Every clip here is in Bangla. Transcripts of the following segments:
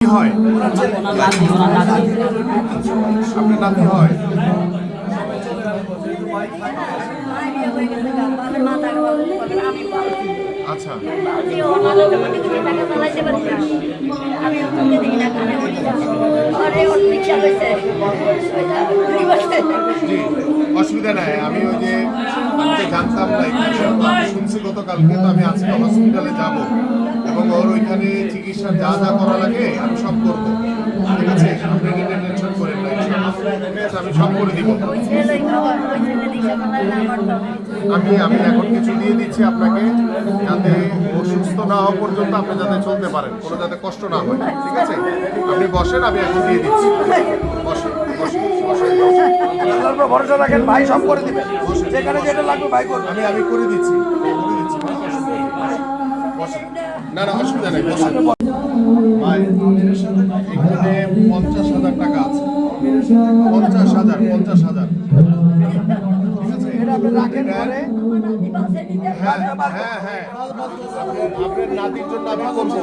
হয় আপনার নাতি হয় আচ্ছা জি অসুবিধা নাই আমি ওই যে জানতাম না শুনছি গতকালকে তো আমি আজকে হসপিটালে যাব এবং ওর ওইখানে চিকিৎসা যা যা করা লাগে আমি সব করবো ঠিক আছে আপনি এটা টেনশন করেন না আমি সব করে দিব আমি এখন কিছু দিয়ে দিচ্ছি আপনাকে যাতে অসুস্থ না হওয়া পর্যন্ত আপনি যাতে চলতে পারেন কোনো যাতে কষ্ট না হয় ঠিক আছে আপনি বসেন আমি এখন দিয়ে দিচ্ছি বসেন বসেন বসেন ভরসা রাখেন ভাই সব করে দিবেন যেখানে যেটা লাগবে ভাই করবেন আমি করে দিচ্ছি বসেন না না অসুবিধা নেই বসেন ভাই এখানে 50,000 টাকা আছে 50,000 এটা আপনি রাখেন পরে হ্যাঁ আপনার নাতির জন্য আমি করবো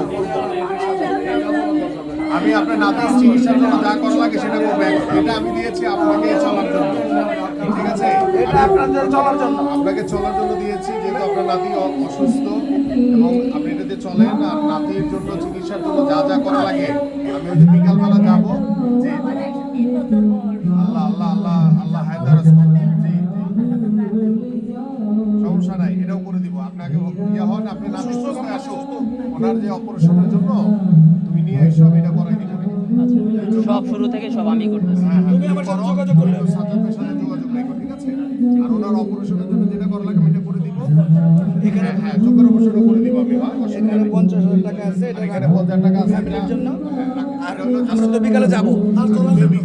আমি আপনার নাতির চিকিৎসার জন্য যা করা লাগে সেটা করবেন এটা আমি দিয়েছি আপনাকে চলার জন্য ঠিক আছে এটা আপনাদের চলার জন্য আপনাকে চলার জন্য দিয়েছি যেহেতু আপনার নাতি অসুস্থ এবং আপনি এটাতে চলেন আর নাতির জন্য চিকিৎসার জন্য যা যা করা লাগে আমি ওই যে বিকালবেলা যাবো যে আল্লাহ আল্লাহ আল্লাহ আল্লাহ হায়দার সমস্যা নাই এটাও করে দিব আপনাকে ইয়ে হন আপনি নাতি সুস্থ আসুন ওনার যে অপারেশনের জন্য তুমি নিয়ে এসো এটা করাই দিব সব শুরু থেকে সব আমি করতেছি তুমি আমার সাথে যোগাযোগ করলে সাজাদের সাথে যোগাযোগ রাখো ঠিক আছে আর ওনার অপারেশনের জন্য যেটা করা লাগে আমি এটা করে দিব এখানে হ্যাঁ চোখের অপারেশনও করে দিব আমি এখানে 50,000 টাকা আছে এটা এখানে 50,000 টাকা আছে ফ্যামিলির জন্য আর হলো আমরা তো বিকালে যাবো আর চলা যাবে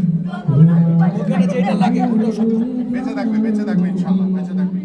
ওখানে যেটা লাগে ওটাও সব বেঁচে থাকবে ইনশাআল্লাহ বেঁচে থাকবে